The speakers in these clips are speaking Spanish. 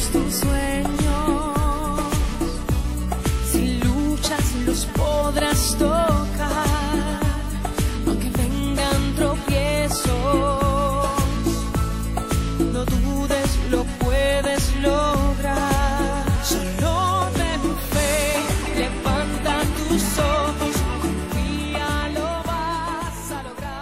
todos tus sueños, si luchas los podrás tocar, aunque vengan tropiezos, no dudes, lo puedes lograr. Solo ten fe, levanta tus ojos, confía, lo vas a lograr.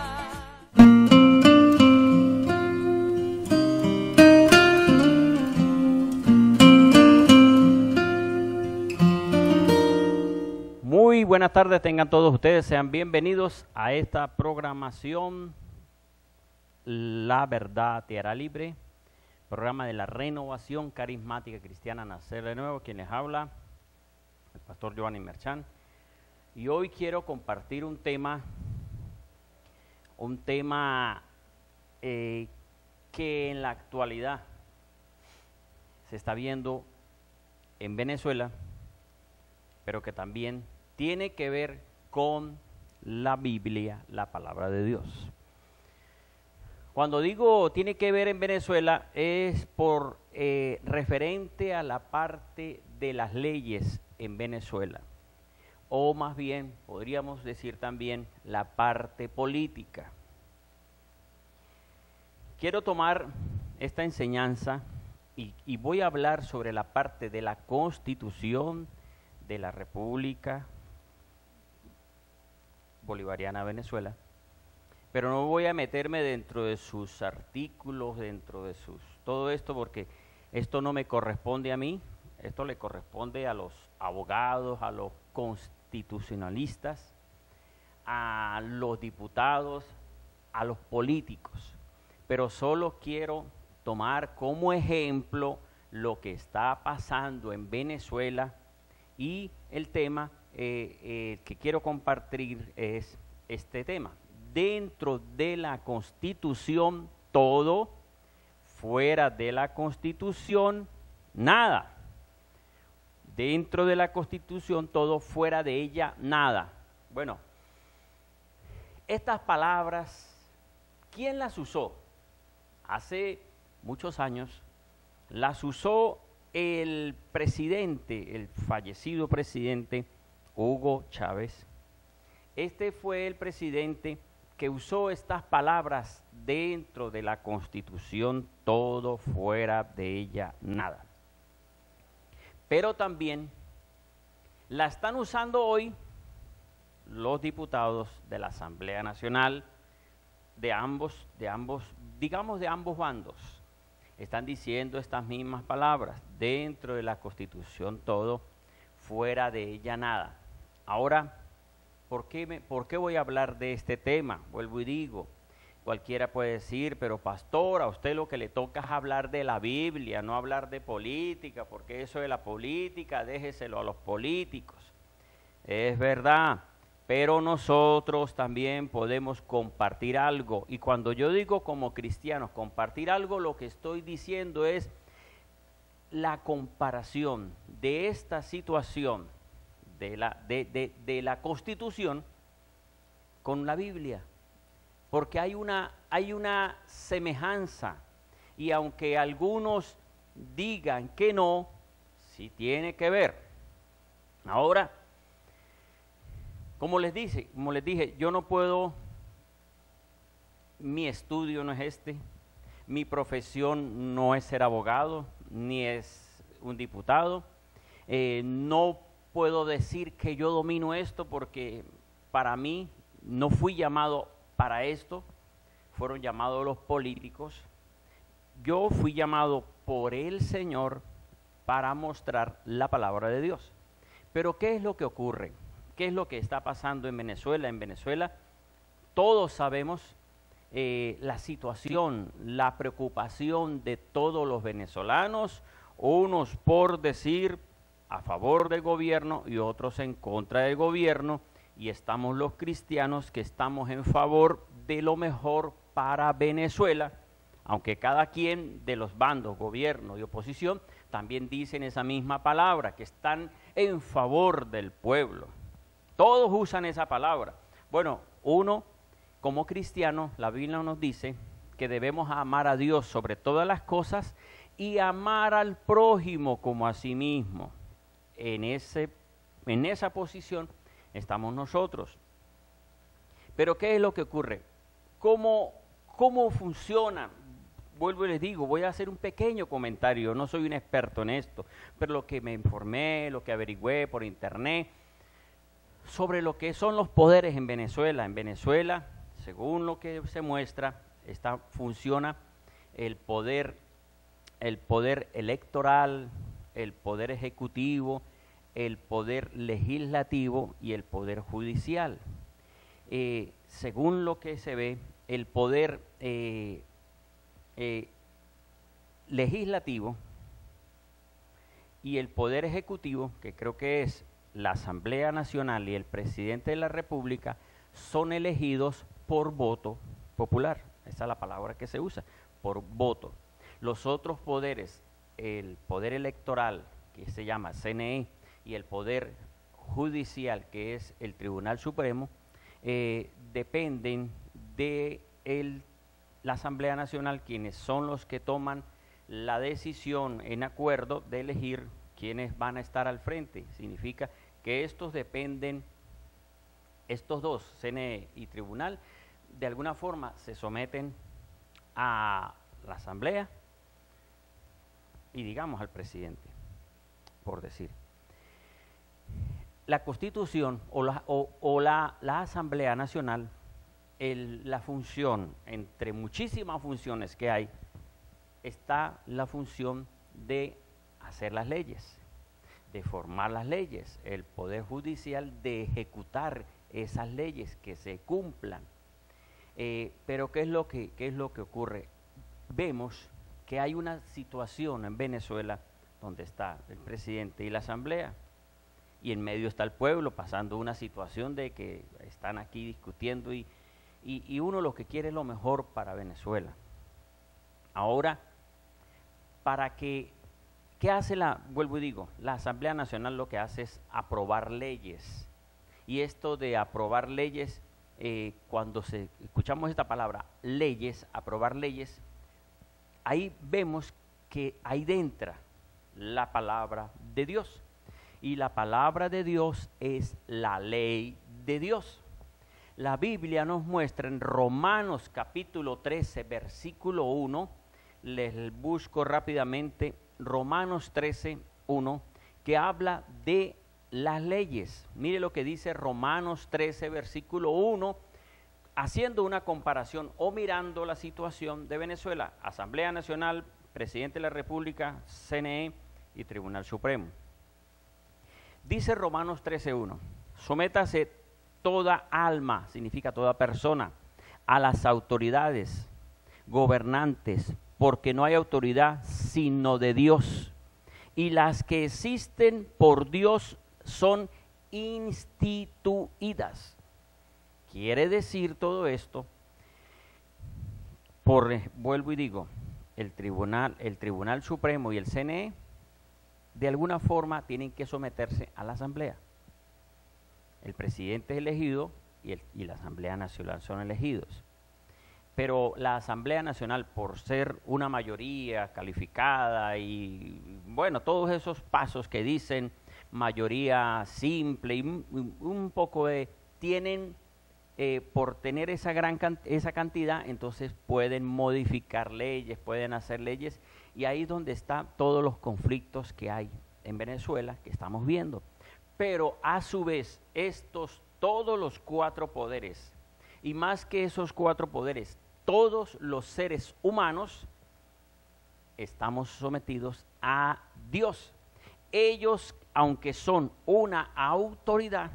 Muy buenas tardes, tengan todos ustedes, sean bienvenidos a esta programación La Verdad Te Hará Libre, programa de la Renovación Carismática Cristiana Nacer de Nuevo, quien les habla, el pastor Giovanni Merchán, y hoy quiero compartir un tema que en la actualidad se está viendo en Venezuela, pero que también tiene que ver con la Biblia, la palabra de Dios. Cuando digo tiene que ver en Venezuela es por referente a la parte de las leyes en Venezuela, o más bien podríamos decir también la parte política. Quiero tomar esta enseñanza y voy a hablar sobre la parte de la Constitución de la República Bolivariana de Venezuela, pero no voy a meterme dentro de sus artículos, dentro de todo esto, porque esto no me corresponde a mí, esto le corresponde a los abogados, a los constitucionalistas, a los diputados, a los políticos, pero solo quiero tomar como ejemplo lo que está pasando en Venezuela. Y el tema que quiero compartir es este tema. Dentro de la Constitución todo, fuera de la Constitución nada. Dentro de la Constitución todo, fuera de ella nada. Bueno, estas palabras, ¿quién las usó? Hace muchos años las usó el presidente, el fallecido presidente Hugo Chávez. Este fue el presidente que usó estas palabras dentro de la Constitución, todo, fuera de ella, nada. Pero también la están usando hoy los diputados de la Asamblea Nacional de ambos bandos. Están diciendo estas mismas palabras, dentro de la Constitución todo, fuera de ella nada. Ahora, ¿por qué voy a hablar de este tema? Vuelvo y digo, cualquiera puede decir, pero pastor, a usted lo que le toca es hablar de la Biblia, no hablar de política, porque eso de la política, déjeselo a los políticos. Es verdad. Pero nosotros también podemos compartir algo. Y cuando yo digo como cristianos compartir algo, lo que estoy diciendo es la comparación de esta situación de la Constitución con la Biblia. Porque hay una semejanza. Y aunque algunos digan que no, sí tiene que ver. Ahora, como les dije, yo no puedo, mi estudio no es este, mi profesión no es ser abogado, ni es un diputado, no puedo decir que yo domino esto porque para mí no fui llamado para esto, fueron llamados los políticos, yo fui llamado por el Señor para mostrar la palabra de Dios. Pero ¿qué es lo que ocurre? ¿Qué es lo que está pasando en Venezuela? En Venezuela todos sabemos la situación, la preocupación de todos los venezolanos, unos por decir a favor del gobierno y otros en contra del gobierno, y estamos los cristianos que estamos en favor de lo mejor para Venezuela, aunque cada quien de los bandos, gobierno y oposición, también dicen esa misma palabra, que están en favor del pueblo. Todos usan esa palabra. Bueno, uno como cristiano, la Biblia nos dice que debemos amar a Dios sobre todas las cosas y amar al prójimo como a sí mismo. En esa posición estamos nosotros. Pero ¿qué es lo que ocurre? ¿Cómo funciona? Vuelvo y les digo, voy a hacer un pequeño comentario, no soy un experto en esto, pero lo que me informé, lo que averigüé por internet, sobre lo que son los poderes en Venezuela. En Venezuela, según lo que se muestra, funciona el poder electoral, el poder ejecutivo, el poder legislativo y el poder judicial. Según lo que se ve, el poder legislativo y el poder ejecutivo, que creo que es la Asamblea Nacional y el presidente de la República, son elegidos por voto popular. Esa es la palabra que se usa, por voto. Los otros poderes, el poder electoral, que se llama CNE, y el poder judicial, que es el Tribunal Supremo, dependen de la Asamblea Nacional, quienes son los que toman la decisión en acuerdo de elegir quiénes van a estar al frente. Significa que estos dos, CNE y Tribunal, de alguna forma se someten a la Asamblea y digamos al presidente, por decir. La Constitución o la Asamblea Nacional, la función, entre muchísimas funciones que hay, está la función de hacer las leyes, de formar las leyes, el Poder Judicial de ejecutar esas leyes, que se cumplan. Pero ¿qué es lo que ocurre? Vemos que hay una situación en Venezuela donde está el presidente y la Asamblea, y en medio está el pueblo pasando una situación de que están aquí discutiendo y uno lo que quiere es lo mejor para Venezuela. Ahora, ¿qué hace vuelvo y digo, la Asamblea Nacional lo que hace es aprobar leyes? Y esto de aprobar leyes, cuando escuchamos esta palabra, leyes, aprobar leyes, ahí vemos que ahí entra la palabra de Dios. Y la palabra de Dios es la ley de Dios. La Biblia nos muestra en Romanos capítulo 13, versículo 1, les busco rápidamente, Romanos 13, 1, que habla de las leyes. Mire lo que dice Romanos 13, versículo 1, haciendo una comparación o mirando la situación de Venezuela, Asamblea Nacional, Presidente de la República, CNE y Tribunal Supremo. Dice Romanos 13:1, sométase toda alma, significa toda persona, a las autoridades gobernantes, porque no hay autoridad sino de Dios, y las que existen por Dios son instituidas. Quiere decir todo esto, vuelvo y digo, el Tribunal Supremo y el CNE, de alguna forma tienen que someterse a la Asamblea. El presidente es elegido y la Asamblea Nacional son elegidos. Pero la Asamblea Nacional, por ser una mayoría calificada y, bueno, todos esos pasos que dicen mayoría simple y un poco tienen, por tener esa cantidad, entonces pueden modificar leyes, pueden hacer leyes, y ahí es donde están todos los conflictos que hay en Venezuela, que estamos viendo. Pero a su vez, todos los cuatro poderes, y más que esos cuatro poderes, todos los seres humanos estamos sometidos a Dios. Ellos, aunque son una autoridad,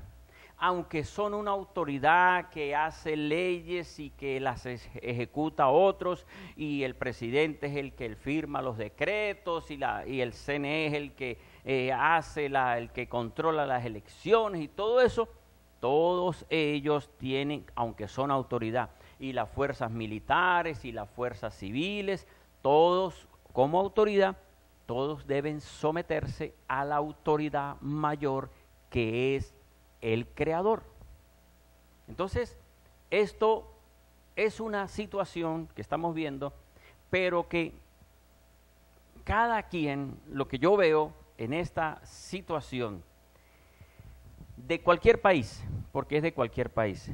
que hace leyes y que las ejecuta a otros, y el presidente es el que firma los decretos, y el CNE es el que el que controla las elecciones y todo eso, todos ellos tienen, aunque son autoridad, y las fuerzas militares y las fuerzas civiles, todos como autoridad, todos deben someterse a la autoridad mayor, que es el Creador. Entonces, esto es una situación que estamos viendo, pero que cada quien, lo que yo veo en esta situación de cualquier país, porque es de cualquier país,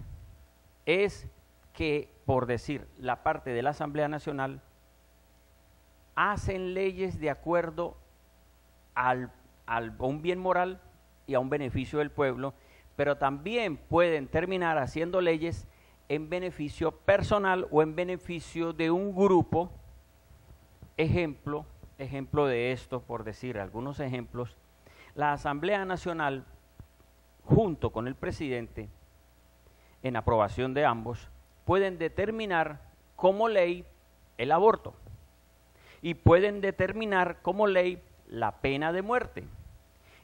es que, por decir, la parte de la Asamblea Nacional hacen leyes de acuerdo a un bien moral y a un beneficio del pueblo, pero también pueden terminar haciendo leyes en beneficio personal o en beneficio de un grupo. Ejemplo de esto, por decir algunos ejemplos, la Asamblea Nacional, junto con el presidente, en aprobación de ambos, pueden determinar como ley el aborto y pueden determinar como ley la pena de muerte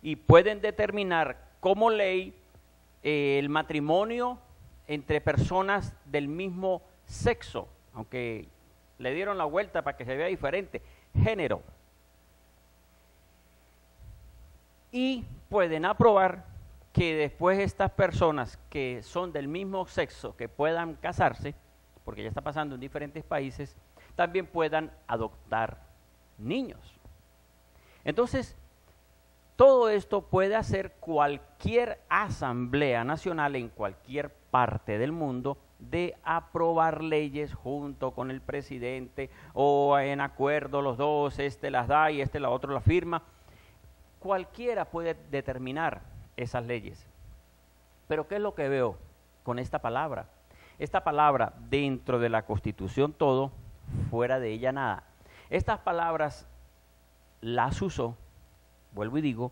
y pueden determinar como ley el matrimonio entre personas del mismo sexo, aunque le dieron la vuelta para que se vea diferente, género. Y pueden aprobar que después estas personas que son del mismo sexo, que puedan casarse, porque ya está pasando en diferentes países, también puedan adoptar niños. Entonces, todo esto puede hacer cualquier asamblea nacional en cualquier parte del mundo, de aprobar leyes junto con el presidente o en acuerdo los dos, este las da y este la otro la firma. Cualquiera puede determinar esas leyes. Pero ¿qué es lo que veo con esta palabra? Esta palabra dentro de la Constitución todo, fuera de ella nada. Estas palabras las usó, vuelvo y digo,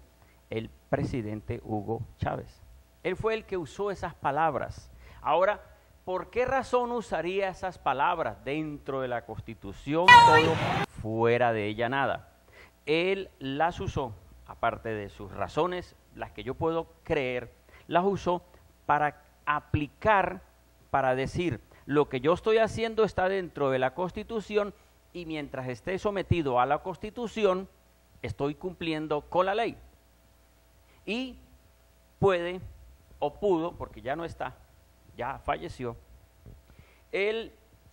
el presidente Hugo Chávez. Él fue el que usó esas palabras. Ahora, ¿por qué razón usaría esas palabras dentro de la Constitución todo, fuera de ella nada? Él las usó, aparte de sus razones, las que yo puedo creer, las usó para aplicar, para decir, lo que yo estoy haciendo está dentro de la Constitución y mientras esté sometido a la Constitución, estoy cumpliendo con la ley. Y puede, o pudo, porque ya no está, ya falleció, él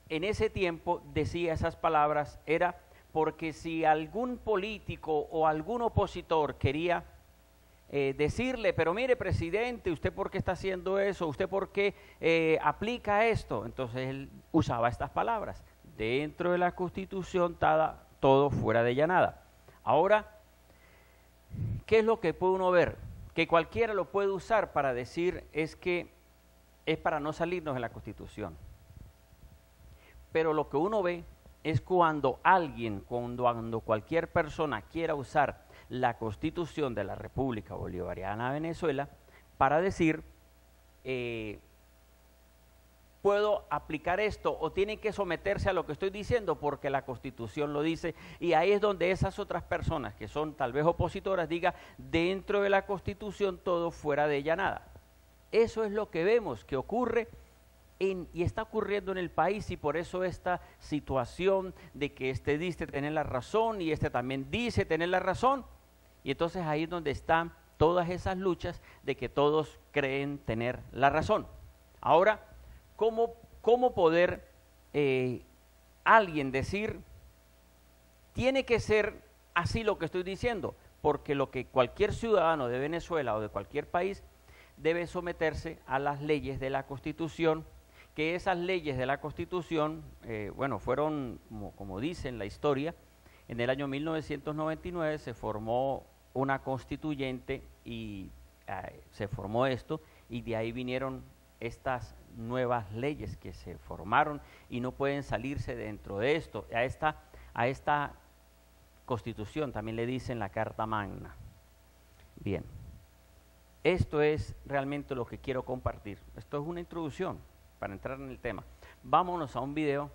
en ese tiempo decía esas palabras, era porque si algún político o algún opositor quería decirle, pero mire presidente, ¿usted por qué está haciendo eso? ¿Usted por qué aplica esto? Entonces él usaba estas palabras, dentro de la Constitución todo, fuera de ella nada. Ahora, ¿qué es lo que puede uno ver? Que cualquiera lo puede usar para decir es que es para no salirnos de la Constitución. Pero lo que uno ve es cuando cualquier persona quiera usar la Constitución de la República Bolivariana de Venezuela para decir, puedo aplicar esto o tiene que someterse a lo que estoy diciendo porque la Constitución lo dice, y ahí es donde esas otras personas que son tal vez opositoras digan, dentro de la Constitución todo, fuera de ella nada. Eso es lo que vemos que ocurre y está ocurriendo en el país, y por eso esta situación de que este dice tener la razón y este también dice tener la razón, y entonces ahí es donde están todas esas luchas de que todos creen tener la razón. Ahora, ¿cómo poder alguien decir, tiene que ser así lo que estoy diciendo? Porque lo que cualquier ciudadano de Venezuela o de cualquier país debe someterse a las leyes de la Constitución, que esas leyes de la Constitución, fueron, como dice en la historia, en el año 1999 se formó una constituyente y se formó esto, y de ahí vinieron estas nuevas leyes que se formaron y no pueden salirse dentro de esto. A esta Constitución también le dicen la Carta Magna. Bien, esto es realmente lo que quiero compartir. Esto es una introducción para entrar en el tema. Vámonos a un video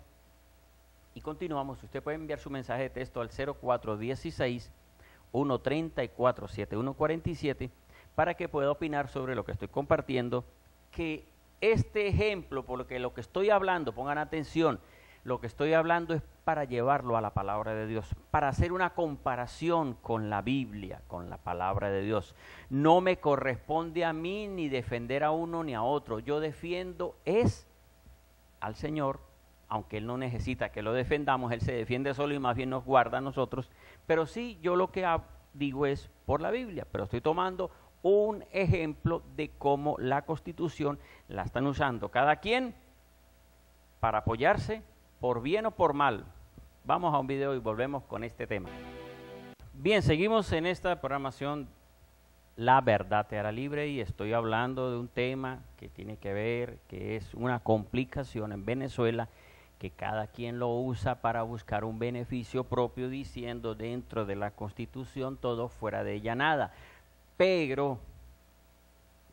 y continuamos. Usted puede enviar su mensaje de texto al 0416-134-7147 para que pueda opinar sobre lo que estoy compartiendo, que este ejemplo, por lo que estoy hablando, pongan atención, lo que estoy hablando es para llevarlo a la palabra de Dios, para hacer una comparación con la Biblia, con la palabra de Dios. No me corresponde a mí ni defender a uno ni a otro. Yo defiendo al Señor, aunque Él no necesita que lo defendamos, Él se defiende solo y más bien nos guarda a nosotros. Pero sí, yo lo que digo es por la Biblia, pero estoy tomando un ejemplo de cómo la Constitución la están usando cada quien para apoyarse por bien o por mal. Vamos a un video y volvemos con este tema. Bien, seguimos en esta programación La Verdad Te Hará Libre y estoy hablando de un tema que tiene que ver, que es una complicación en Venezuela, que cada quien lo usa para buscar un beneficio propio, diciendo dentro de la Constitución todo, fuera de ella nada. Pero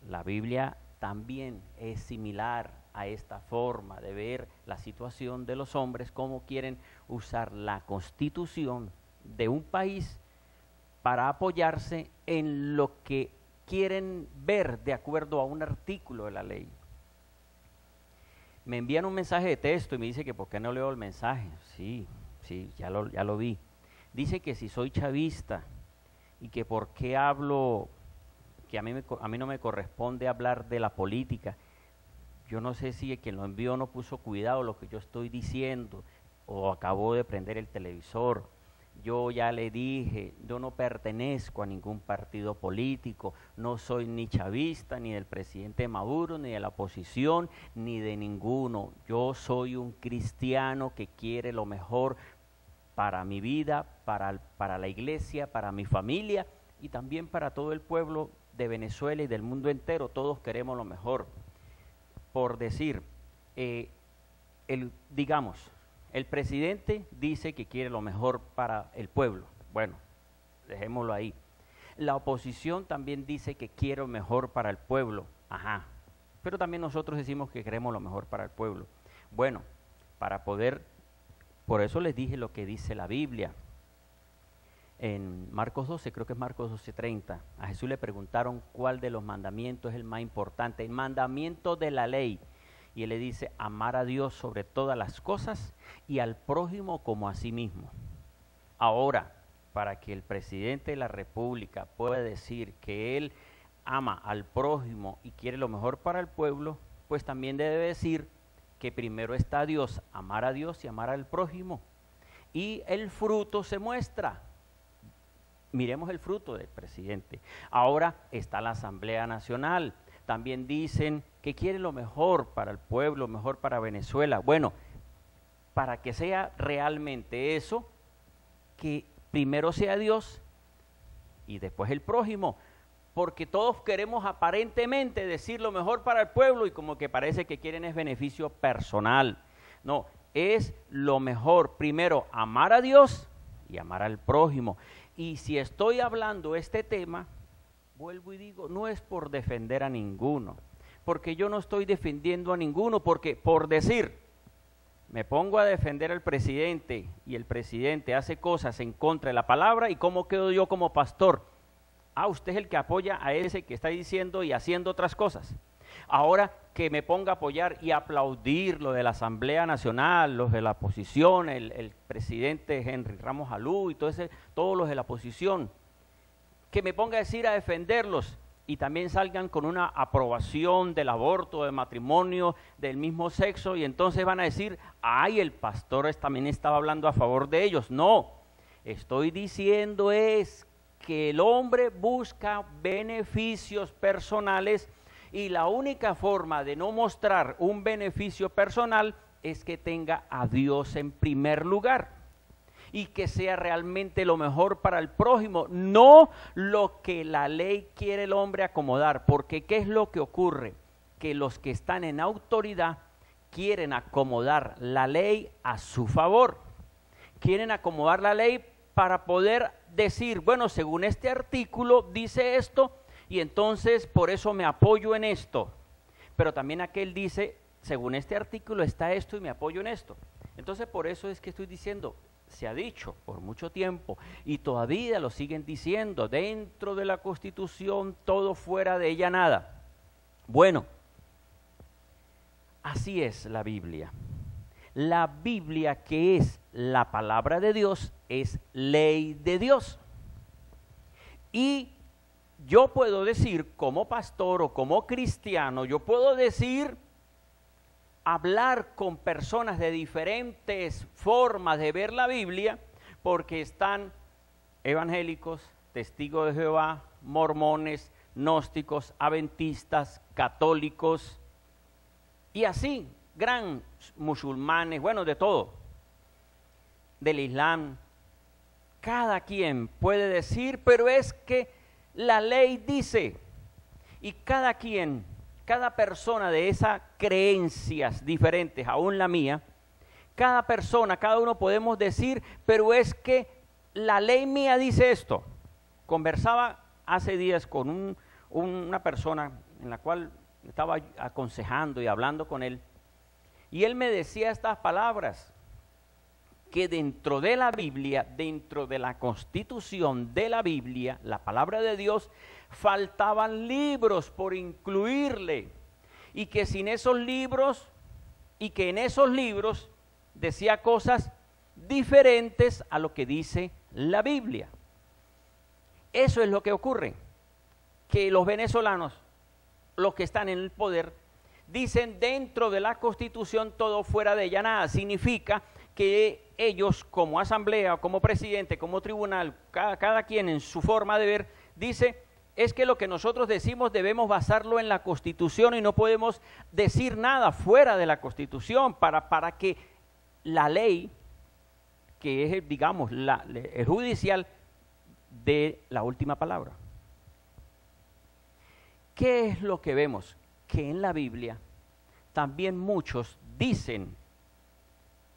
la Biblia también es similar a esta forma de ver la situación de los hombres, cómo quieren usar la Constitución de un país para apoyarse en lo que quieren ver de acuerdo a un artículo de la ley. Me envían un mensaje de texto y me dice que por qué no leo el mensaje. Sí, ya lo vi. Dice que si soy chavista y que por qué hablo, que a mí no me corresponde hablar de la política. Yo no sé si quien lo envió no puso cuidado lo que yo estoy diciendo o acabó de prender el televisor. Yo ya le dije, yo no pertenezco a ningún partido político, no soy ni chavista, ni del presidente Maduro, ni de la oposición, ni de ninguno. Yo soy un cristiano que quiere lo mejor para mi vida, para la iglesia, para mi familia y también para todo el pueblo de Venezuela y del mundo entero. Todos queremos lo mejor. Por decir, digamos, el presidente dice que quiere lo mejor para el pueblo. Bueno, dejémoslo ahí. La oposición también dice que quiere lo mejor para el pueblo. Ajá. Pero también nosotros decimos que queremos lo mejor para el pueblo. Bueno, por eso les dije lo que dice la Biblia. En Marcos 12, creo que es Marcos 12:30, a Jesús le preguntaron cuál de los mandamientos es el más importante, el mandamiento de la ley. Y él le dice, amar a Dios sobre todas las cosas y al prójimo como a sí mismo. Ahora, para que el presidente de la República pueda decir que él ama al prójimo y quiere lo mejor para el pueblo, pues también debe decir que primero está Dios, amar a Dios y amar al prójimo. Y el fruto se muestra. Miremos el fruto del presidente. Ahora está la Asamblea Nacional. También dicen que quiere lo mejor para el pueblo, mejor para Venezuela. Bueno, para que sea realmente eso, que primero sea Dios y después el prójimo. Porque todos queremos aparentemente decir lo mejor para el pueblo y como que parece que quieren es beneficio personal. No, es lo mejor. Primero, amar a Dios y amar al prójimo. Y si estoy hablando este tema, vuelvo y digo, no es por defender a ninguno, porque yo no estoy defendiendo a ninguno, porque por decir, me pongo a defender al presidente y el presidente hace cosas en contra de la palabra, ¿y cómo quedo yo como pastor? Ah, usted es el que apoya a ese que está diciendo y haciendo otras cosas. Ahora que me ponga a apoyar y aplaudir lo de la Asamblea Nacional, los de la oposición, el presidente Henry Ramos Alú y todos los de la oposición, que me ponga a decir a defenderlos y también salgan con una aprobación del aborto, del matrimonio del mismo sexo y entonces van a decir, ay, el pastor también estaba hablando a favor de ellos. No, estoy diciendo es que el hombre busca beneficios personales y la única forma de no mostrar un beneficio personal es que tenga a Dios en primer lugar y que sea realmente lo mejor para el prójimo, no lo que la ley quiere el hombre acomodar, porque ¿qué es lo que ocurre? Que los que están en autoridad quieren acomodar la ley a su favor, quieren acomodar la ley para poder decir, bueno, según este artículo dice esto, y entonces por eso me apoyo en esto, pero también aquel dice, según este artículo está esto y me apoyo en esto. Entonces por eso es que estoy diciendo, se ha dicho por mucho tiempo y todavía lo siguen diciendo, dentro de la Constitución todo, fuera de ella nada. Bueno, así es la Biblia. La Biblia, que es la palabra de Dios, es ley de Dios. Y yo puedo decir como pastor o como cristiano, yo puedo decir hablar con personas de diferentes formas de ver la Biblia, porque están evangélicos, testigos de Jehová, mormones, gnósticos, adventistas, católicos, y así, gran musulmanes, bueno, de todo, del Islam. Cada quien puede decir, pero es que la ley dice, y cada quien, cada persona de esas creencias diferentes, aún la mía, cada persona, cada uno podemos decir, pero es que la ley mía dice esto. Conversaba hace días con una persona en la cual estaba aconsejando y hablando con él, y él me decía estas palabras, que dentro de la Biblia, dentro de la Constitución de la Biblia, la palabra de Dios, faltaban libros por incluirle, y que sin esos libros, y que en esos libros decía cosas diferentes a lo que dice la Biblia. Eso es lo que ocurre, que los venezolanos, los que están en el poder, dicen dentro de la Constitución todo, fuera de ella nada. Significa que ellos, como asamblea, como presidente, como tribunal, cada quien en su forma de ver, dice, es que lo que nosotros decimos debemos basarlo en la Constitución y no podemos decir nada fuera de la Constitución para que la ley, que es, digamos, el judicial, dé la última palabra. ¿Qué es lo que vemos? Que en la Biblia también muchos dicen,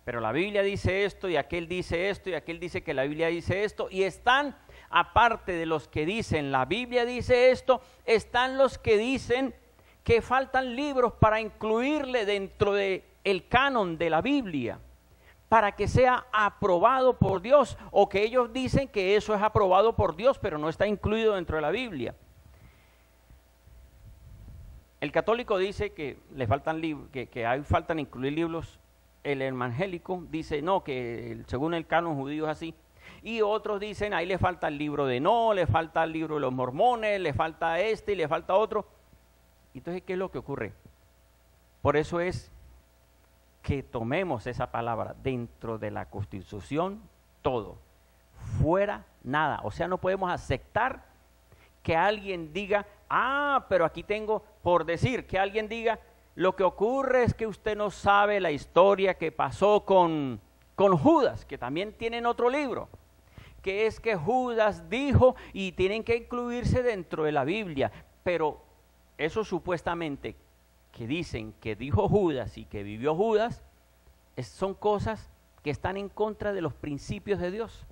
pero la Biblia dice esto y aquel dice esto y aquel dice que la Biblia dice esto, y están, aparte de los que dicen la Biblia dice esto, están los que dicen que faltan libros para incluirle dentro del canon de la Biblia, para que sea aprobado por Dios, o que ellos dicen que eso es aprobado por Dios, pero no está incluido dentro de la Biblia. El católico dice que le faltan libros, que faltan incluir libros. El evangélico dice no, que según el canon judío es así. Y otros dicen, ahí le falta el libro de No, le falta el libro de los mormones, le falta este y le falta otro. Entonces, ¿qué es lo que ocurre? Por eso es que tomemos esa palabra dentro de la Constitución, todo, fuera nada. O sea, no podemos aceptar que alguien diga, pero aquí tengo, por decir, que alguien diga, lo que ocurre es que usted no sabe la historia que pasó con Judas, que también tienen otro libro, que es que Judas dijo y tienen que incluirse dentro de la Biblia, pero eso supuestamente que dicen que dijo Judas y que vivió Judas, son cosas que están en contra de los principios de Dios.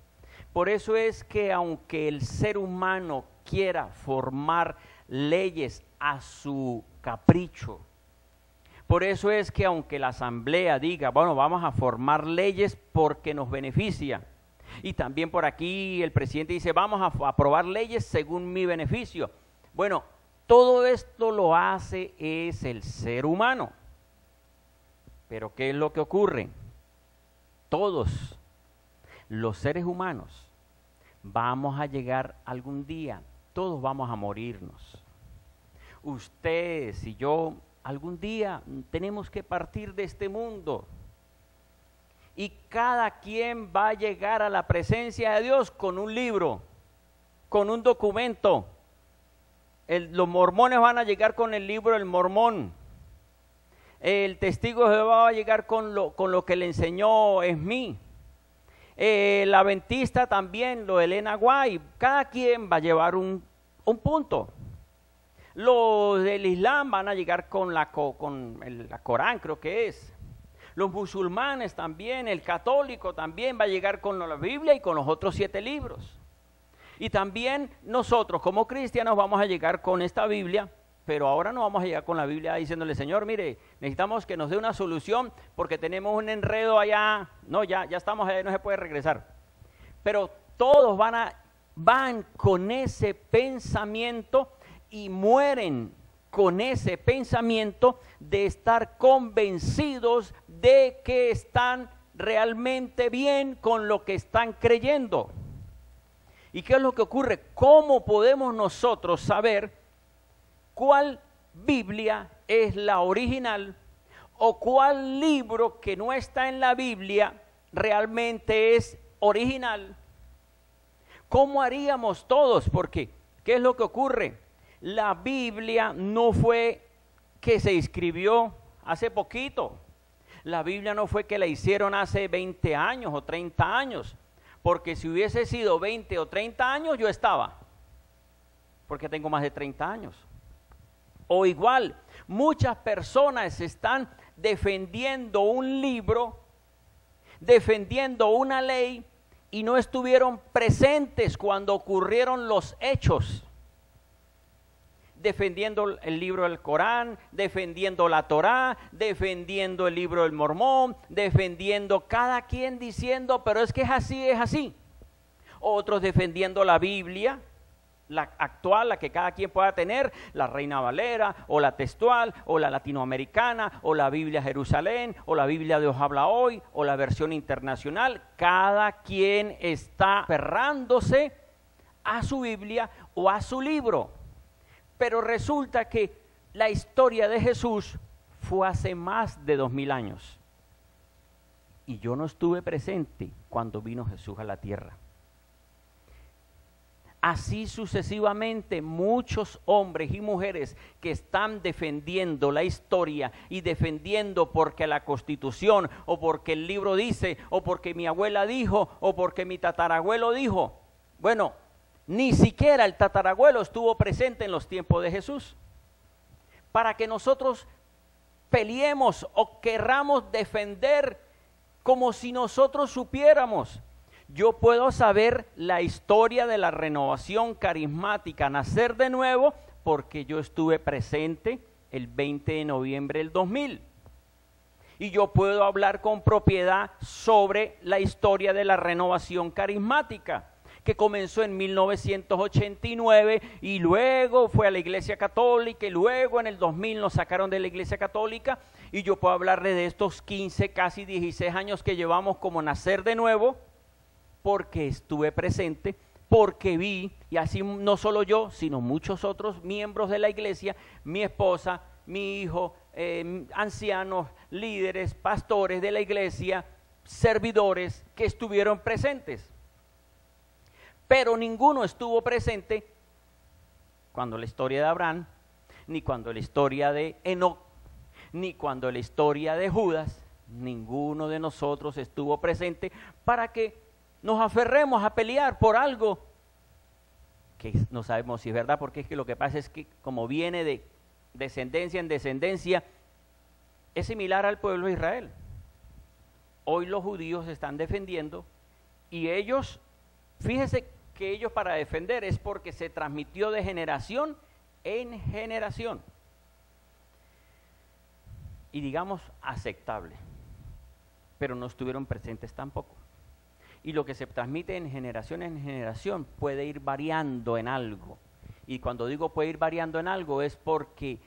Por eso es que aunque el ser humano quiera formar leyes a su capricho, por eso es que aunque la asamblea diga, bueno, vamos a formar leyes porque nos beneficia, y también por aquí el presidente dice, vamos a aprobar leyes según mi beneficio. Bueno, todo esto lo hace es el ser humano. Pero ¿qué es lo que ocurre? Todos los seres humanos vamos a llegar algún día, todos vamos a morirnos. Ustedes y yo, algún día tenemos que partir de este mundo. Y cada quien va a llegar a la presencia de Dios con un libro, con un documento. Los mormones van a llegar con el libro del mormón. El testigo de Jehová va a llegar con lo que le enseñó Smith. El adventista también, lo de Elena White. Cada quien va a llevar un punto. Los del Islam van a llegar con la Corán, creo que es. Los musulmanes también, el católico también va a llegar con la Biblia y con los otros 7 libros. Y también nosotros como cristianos vamos a llegar con esta Biblia, pero ahora no vamos a llegar con la Biblia diciéndole, Señor, mire, necesitamos que nos dé una solución porque tenemos un enredo allá. No, ya estamos allá y no se puede regresar. Pero todos van con ese pensamiento y mueren con ese pensamiento de estar convencidos de que están realmente bien con lo que están creyendo. ¿Y qué es lo que ocurre? ¿Cómo podemos nosotros saber cuál Biblia es la original o cuál libro que no está en la Biblia realmente es original. ¿Cómo haríamos todos? Porque, ¿qué es lo que ocurre? La Biblia no fue que se escribió hace poquito. La Biblia no fue que la hicieron hace 20 años o 30 años. Porque si hubiese sido 20 o 30 años, yo estaba. Porque tengo más de 30 años. O igual, muchas personas están defendiendo un libro, defendiendo una ley, y no estuvieron presentes cuando ocurrieron los hechos. Defendiendo el libro del Corán, defendiendo la Torá, defendiendo el libro del Mormón, defendiendo cada quien diciendo, pero es que es así, es así. Otros defendiendo la Biblia, la actual, la que cada quien pueda tener, la Reina Valera, o la textual, o la latinoamericana, o la Biblia Jerusalén, o la Biblia Dios habla hoy, o la versión internacional. Cada quien está aferrándose a su Biblia o a su libro. Pero resulta que la historia de Jesús fue hace más de 2000 años. Y yo no estuve presente cuando vino Jesús a la tierra. Así sucesivamente, muchos hombres y mujeres que están defendiendo la historia y defendiendo porque la Constitución, o porque el libro dice, o porque mi abuela dijo, o porque mi tatarabuelo dijo. Bueno, ni siquiera el tatarabuelo estuvo presente en los tiempos de Jesús. Para que nosotros peleemos o querramos defender como si nosotros supiéramos. Yo puedo saber la historia de la renovación carismática, nacer de nuevo, porque yo estuve presente el 20 de noviembre del 2000. Y yo puedo hablar con propiedad sobre la historia de la renovación carismática, que comenzó en 1989 y luego fue a la Iglesia Católica y luego en el 2000 nos sacaron de la Iglesia Católica, y yo puedo hablarle de estos 15, casi 16 años que llevamos como nacer de nuevo, porque estuve presente, porque vi, y así no solo yo, sino muchos otros miembros de la iglesia, mi esposa, mi hijo, ancianos, líderes, pastores de la iglesia, servidores que estuvieron presentes. Pero ninguno estuvo presente cuando la historia de Abraham, ni cuando la historia de Enoc, ni cuando la historia de Judas, ninguno de nosotros estuvo presente para que nos aferremos a pelear por algo que no sabemos si es verdad, porque es que lo que pasa es que como viene de descendencia en descendencia, es similar al pueblo de Israel. Hoy los judíos están defendiendo y ellos, fíjese que ellos para defender es porque se transmitió de generación en generación. Y digamos aceptable, pero no estuvieron presentes tampoco. Y lo que se transmite en generación puede ir variando en algo. Y cuando digo puede ir variando en algo es porque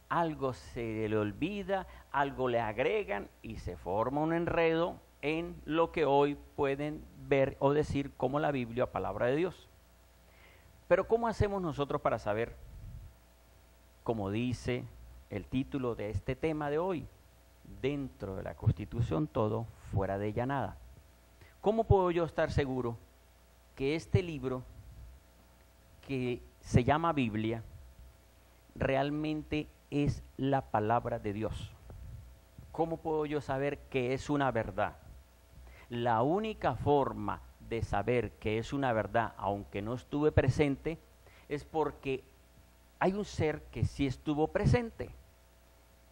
algo se le olvida, algo le agregan y se forma un enredo en lo que hoy pueden ver o decir como la Biblia, palabra de Dios. Pero ¿cómo hacemos nosotros para saber, como dice el título de este tema de hoy, dentro de la Constitución todo, fuera de ella nada? ¿Cómo puedo yo estar seguro que este libro, que se llama Biblia, realmente es la palabra de Dios? ¿Cómo puedo yo saber que es una verdad? La única forma de saber que es una verdad, aunque no estuve presente, es porque hay un ser que sí estuvo presente,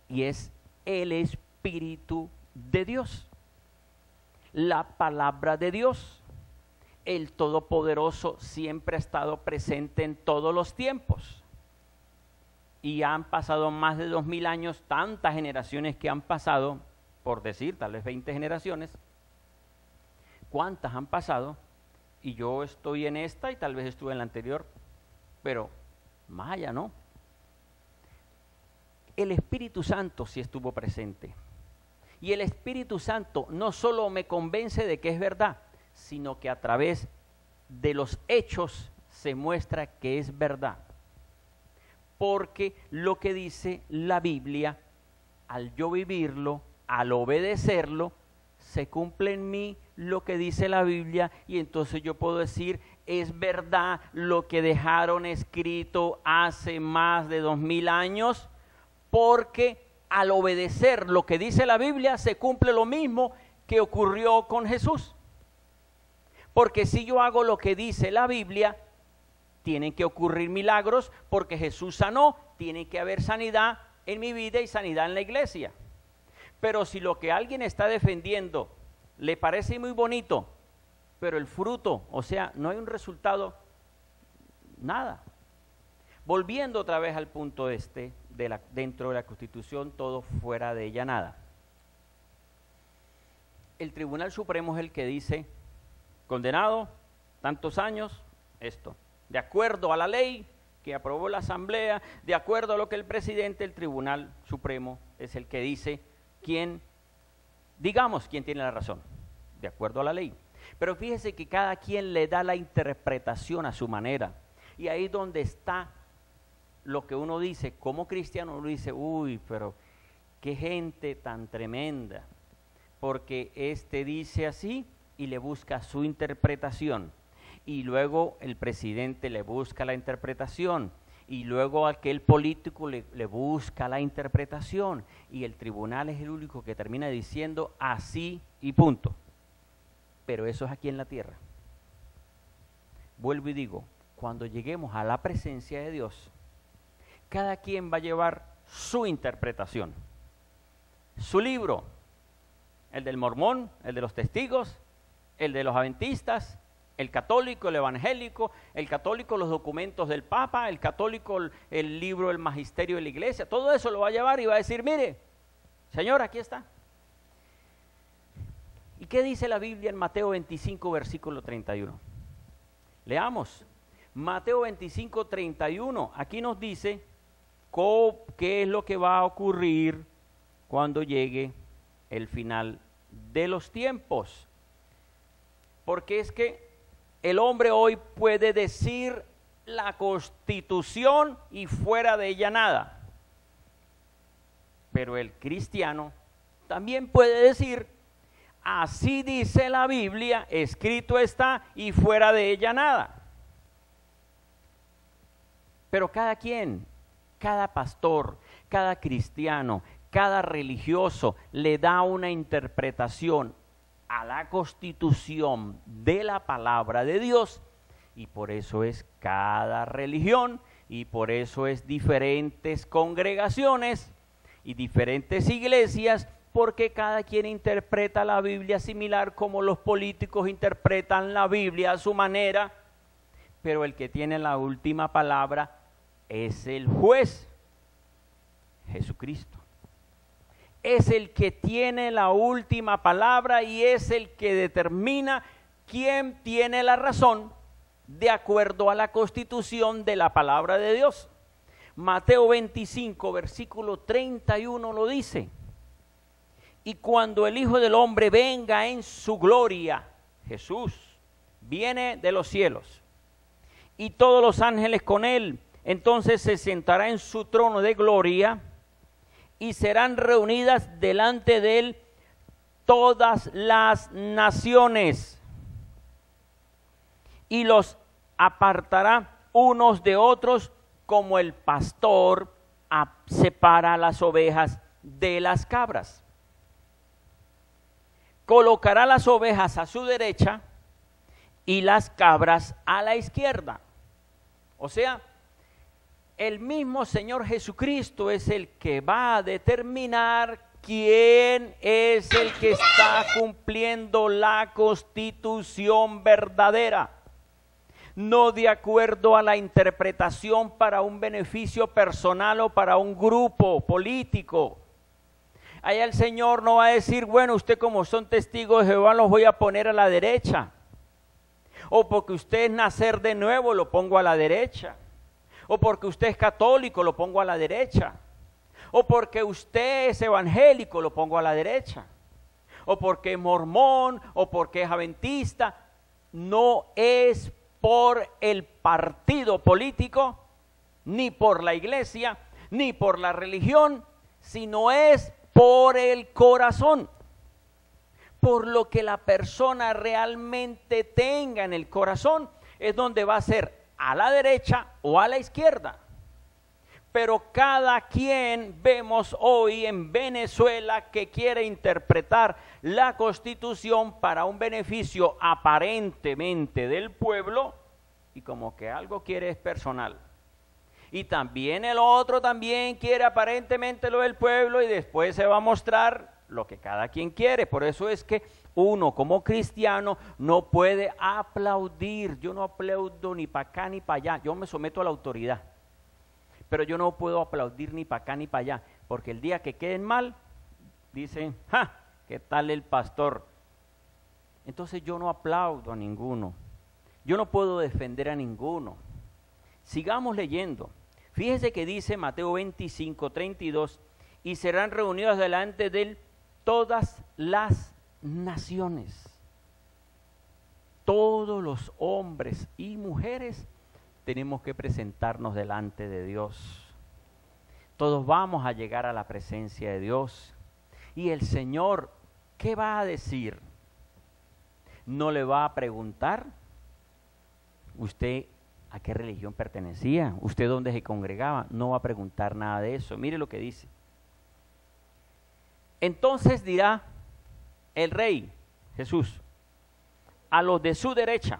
y es el Espíritu de Dios. La palabra de Dios, el Todopoderoso, siempre ha estado presente en todos los tiempos. Y han pasado más de 2000 años, tantas generaciones que han pasado, por decir, tal vez 20 generaciones. ¿Cuántas han pasado? Y yo estoy en esta y tal vez estuve en la anterior, pero más allá no. El Espíritu Santo sí estuvo presente. Y el Espíritu Santo no solo me convence de que es verdad, sino que a través de los hechos se muestra que es verdad. Porque lo que dice la Biblia al yo vivirlo, al obedecerlo, se cumple en mí lo que dice la Biblia y entonces yo puedo decir, es verdad lo que dejaron escrito hace más de 2000 años, porque al obedecer lo que dice la Biblia se cumple lo mismo que ocurrió con Jesús. Porque si yo hago lo que dice la Biblia, tienen que ocurrir milagros, porque Jesús sanó, tiene que haber sanidad en mi vida y sanidad en la iglesia. Pero si lo que alguien está defendiendo le parece muy bonito, pero el fruto, o sea, no hay un resultado, nada. Volviendo otra vez al punto dentro de la Constitución, todo, fuera de ella nada. El Tribunal Supremo es el que dice, condenado, tantos años, esto. De acuerdo a la ley que aprobó la Asamblea, de acuerdo a lo que el presidente del Tribunal Supremo es el que dice quién tiene la razón, de acuerdo a la ley. Pero fíjese que cada quien le da la interpretación a su manera. Y ahí es donde está lo que uno dice, como cristiano uno dice, uy, pero qué gente tan tremenda. Porque este dice así y le busca su interpretación. Y luego el presidente le busca la interpretación. Y luego aquel político le busca la interpretación. Y el tribunal es el único que termina diciendo así y punto. Pero eso es aquí en la tierra. Vuelvo y digo, cuando lleguemos a la presencia de Dios, cada quien va a llevar su interpretación, su libro, el del mormón, el de los testigos, el de los adventistas, el católico, el evangélico, el católico los documentos del Papa, el católico el libro, el magisterio de la iglesia, todo eso lo va a llevar y va a decir, mire, Señor, aquí está. ¿Y qué dice la Biblia en Mateo 25, versículo 31? Leamos. Mateo 25, 31. Aquí nos dice qué es lo que va a ocurrir cuando llegue el final de los tiempos. Porque es que el hombre hoy puede decir la Constitución y fuera de ella nada. Pero el cristiano también puede decir, así dice la Biblia, escrito está y fuera de ella nada. Pero cada quien, cada pastor, cada cristiano, cada religioso le da una interpretación a la Constitución de la palabra de Dios y por eso es cada religión y por eso es diferentes congregaciones y diferentes iglesias, porque cada quien interpreta la Biblia similar como los políticos interpretan la Biblia a su manera, pero el que tiene la última palabra es el juez, Jesucristo. Es el que tiene la última palabra y es el que determina quién tiene la razón de acuerdo a la Constitución de la palabra de Dios. Mateo 25, versículo 31 lo dice. Y cuando el Hijo del Hombre venga en su gloria, Jesús viene de los cielos, y todos los ángeles con él, entonces se sentará en su trono de gloria, y serán reunidas delante de él todas las naciones, y los apartará unos de otros, como el pastor separa las ovejas de las cabras. Colocará las ovejas a su derecha y las cabras a la izquierda. O sea, el mismo Señor Jesucristo es el que va a determinar quién es el que está cumpliendo la Constitución verdadera. No de acuerdo a la interpretación para un beneficio personal o para un grupo político. Allá el Señor no va a decir, bueno, usted como son testigos de Jehová los voy a poner a la derecha. O porque usted es nacer de nuevo lo pongo a la derecha. O porque usted es católico lo pongo a la derecha. O porque usted es evangélico lo pongo a la derecha. O porque es mormón o porque es adventista. No es por el partido político, ni por la iglesia, ni por la religión, sino es por el corazón, por lo que la persona realmente tenga en el corazón, es donde va a ser a la derecha o a la izquierda. Pero cada quien vemos hoy en Venezuela que quiere interpretar la Constitución para un beneficio aparentemente del pueblo y como que algo quiere es personal. Y también el otro también quiere aparentemente lo del pueblo y después se va a mostrar lo que cada quien quiere. Por eso es que uno como cristiano no puede aplaudir. Yo no aplaudo ni para acá ni para allá. Yo me someto a la autoridad. Pero yo no puedo aplaudir ni para acá ni para allá. Porque el día que queden mal, dicen, ¡ja! ¿Qué tal el pastor? Entonces yo no aplaudo a ninguno. Yo no puedo defender a ninguno. Sigamos leyendo. Fíjese que dice Mateo 25:32, y serán reunidos delante de él todas las naciones. Todos los hombres y mujeres tenemos que presentarnos delante de Dios. Todos vamos a llegar a la presencia de Dios. Y el Señor, ¿qué va a decir? No le va a preguntar, ¿usted a qué religión pertenecía? ¿Usted dónde se congregaba? No va a preguntar nada de eso. Mire lo que dice. Entonces dirá el Rey, Jesús, a los de su derecha,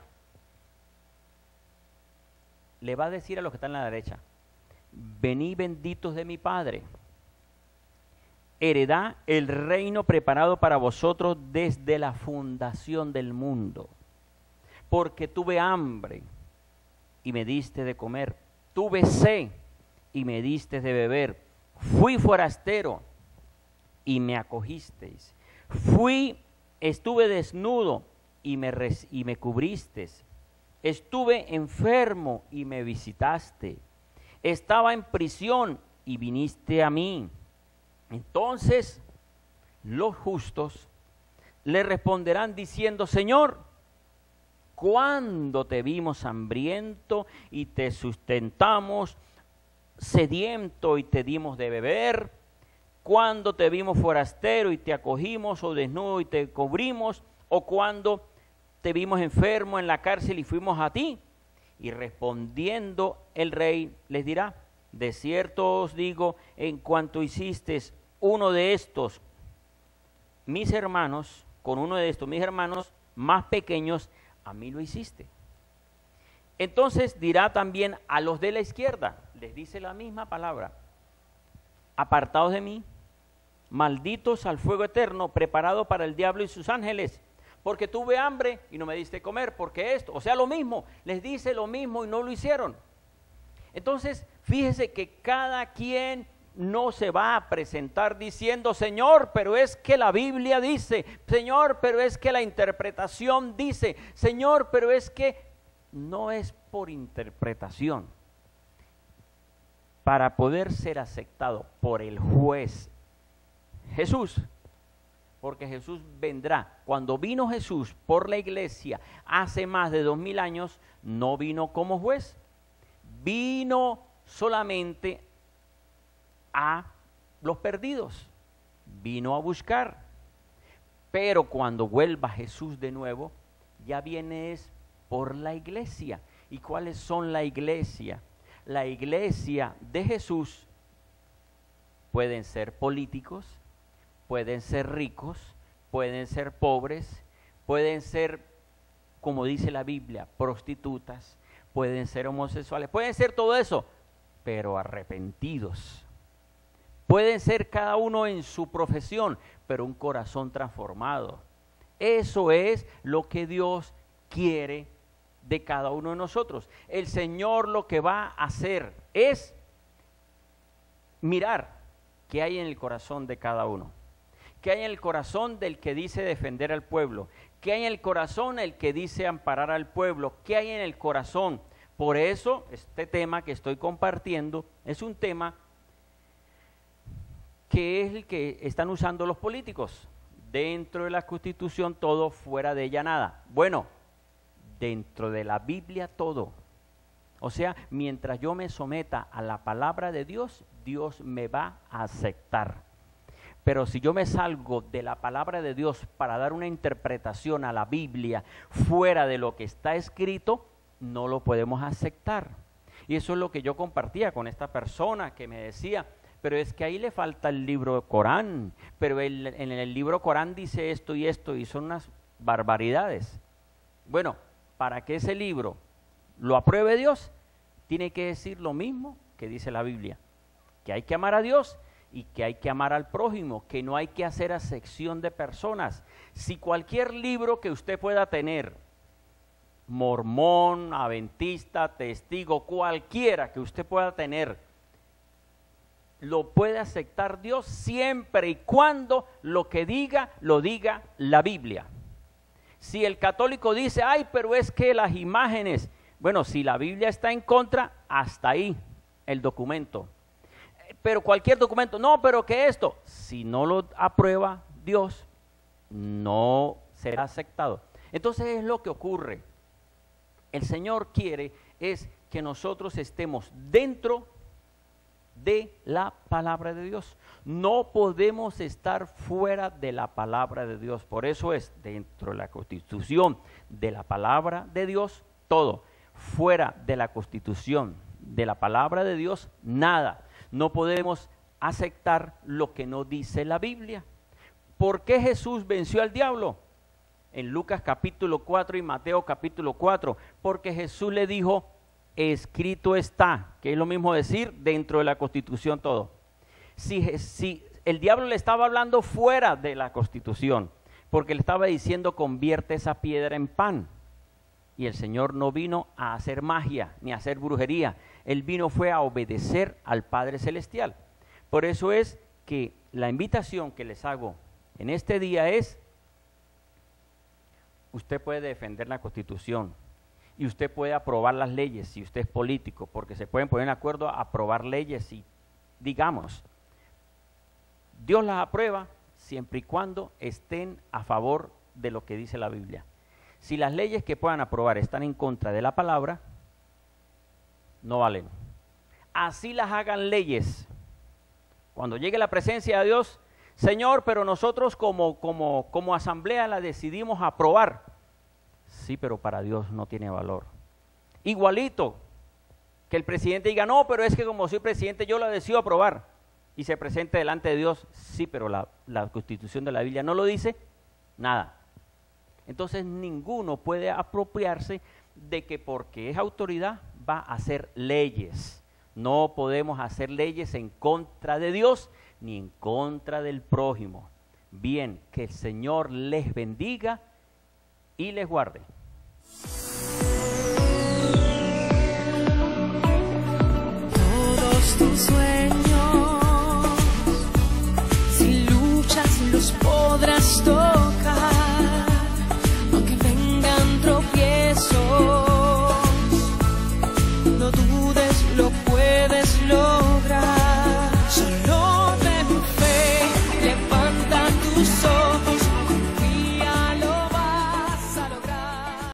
le va a decir a los que están a la derecha, venid benditos de mi Padre, heredad el reino preparado para vosotros desde la fundación del mundo, porque tuve hambre y me diste de comer, tuve sed y me diste de beber, fui forastero y me acogisteis, estuve desnudo y me cubristeis, estuve enfermo y me visitaste, estaba en prisión y viniste a mí. Entonces los justos le responderán diciendo, Señor, ¿cuándo te vimos hambriento y te sustentamos, sediento y te dimos de beber? ¿Cuándo te vimos forastero y te acogimos, o desnudo y te cubrimos? ¿O cuándo te vimos enfermo en la cárcel y fuimos a ti? Y respondiendo el rey les dirá, de cierto os digo, en cuanto hiciste uno de estos mis hermanos, con uno de estos mis hermanos más pequeños, a mí lo hiciste. Entonces dirá también a los de la izquierda, les dice la misma palabra, apartados de mí, malditos al fuego eterno, preparado para el diablo y sus ángeles, porque tuve hambre y no me diste comer, porque esto, o sea, lo mismo, les dice lo mismo y no lo hicieron. Entonces, fíjese que cada quien no se va a presentar diciendo, Señor, pero es que la Biblia dice, Señor, pero es que la interpretación dice, Señor, pero es que no es por interpretación. Para poder ser aceptado por el juez Jesús, porque Jesús vendrá. Cuando vino Jesús por la iglesia hace más de 2000 años, no vino como juez, vino solamente a los perdidos, vino a buscar. Pero cuando vuelva Jesús de nuevo, ya viene es por la iglesia. ¿Y cuáles son la iglesia? La iglesia de Jesús pueden ser políticos, pueden ser ricos, pueden ser pobres, pueden ser, como dice la Biblia, prostitutas, pueden ser homosexuales, pueden ser todo eso, pero arrepentidos. Pueden ser cada uno en su profesión, pero un corazón transformado. Eso es lo que Dios quiere de cada uno de nosotros. El Señor lo que va a hacer es mirar qué hay en el corazón de cada uno. ¿Qué hay en el corazón del que dice defender al pueblo? ¿Qué hay en el corazón del que dice amparar al pueblo? ¿Qué hay en el corazón? Por eso, este tema que estoy compartiendo es un tema que es el que están usando los políticos. Dentro de la Constitución todo, fuera de ella nada. Bueno, dentro de la Biblia todo. O sea, mientras yo me someta a la palabra de Dios, Dios me va a aceptar. Pero si yo me salgo de la palabra de Dios para dar una interpretación a la Biblia fuera de lo que está escrito, no lo podemos aceptar. Y eso es lo que yo compartía con esta persona que me decía, pero es que ahí le falta el libro Corán, pero en el libro Corán dice esto, y son unas barbaridades. Bueno, para que ese libro lo apruebe Dios, tiene que decir lo mismo que dice la Biblia, que hay que amar a Dios y que hay que amar al prójimo, que no hay que hacer acepción de personas. Si cualquier libro que usted pueda tener, mormón, adventista, testigo, cualquiera que usted pueda tener, lo puede aceptar Dios siempre y cuando lo que diga, lo diga la Biblia. Si el católico dice, ay, pero es que las imágenes, bueno, si la Biblia está en contra, hasta ahí el documento. Pero cualquier documento, no, pero que esto, si no lo aprueba Dios, no será aceptado. Entonces es lo que ocurre. El Señor quiere es que nosotros estemos dentro de la palabra de Dios. No podemos estar fuera de la palabra de Dios. Por eso es dentro de la constitución de la palabra de Dios todo. Fuera de la constitución de la palabra de Dios, nada. No podemos aceptar lo que no dice la Biblia. ¿Por qué Jesús venció al diablo? En Lucas capítulo 4 y Mateo capítulo 4, porque Jesús le dijo, escrito está, que es lo mismo decir dentro de la constitución todo. Si el diablo le estaba hablando fuera de la constitución, porque le estaba diciendo convierte esa piedra en pan. Y el Señor no vino a hacer magia ni a hacer brujería. Él vino fue a obedecer al Padre Celestial. Por eso es que la invitación que les hago en este día es, usted puede defender la Constitución y usted puede aprobar las leyes si usted es político, porque se pueden poner de acuerdo a aprobar leyes y, digamos, Dios las aprueba siempre y cuando estén a favor de lo que dice la Biblia. Si las leyes que puedan aprobar están en contra de la palabra, no valen. Así las hagan leyes. Cuando llegue la presencia de Dios, Señor, pero nosotros como asamblea la decidimos aprobar. Sí, pero para Dios no tiene valor. Igualito que el presidente diga, no, pero es que como soy presidente yo la decido aprobar. Y se presente delante de Dios, sí, pero la Constitución de la Biblia no lo dice, nada. Entonces ninguno puede apropiarse de que porque es autoridad va a hacer leyes. No podemos hacer leyes en contra de Dios ni en contra del prójimo. Bien, que el Señor les bendiga y les guarde.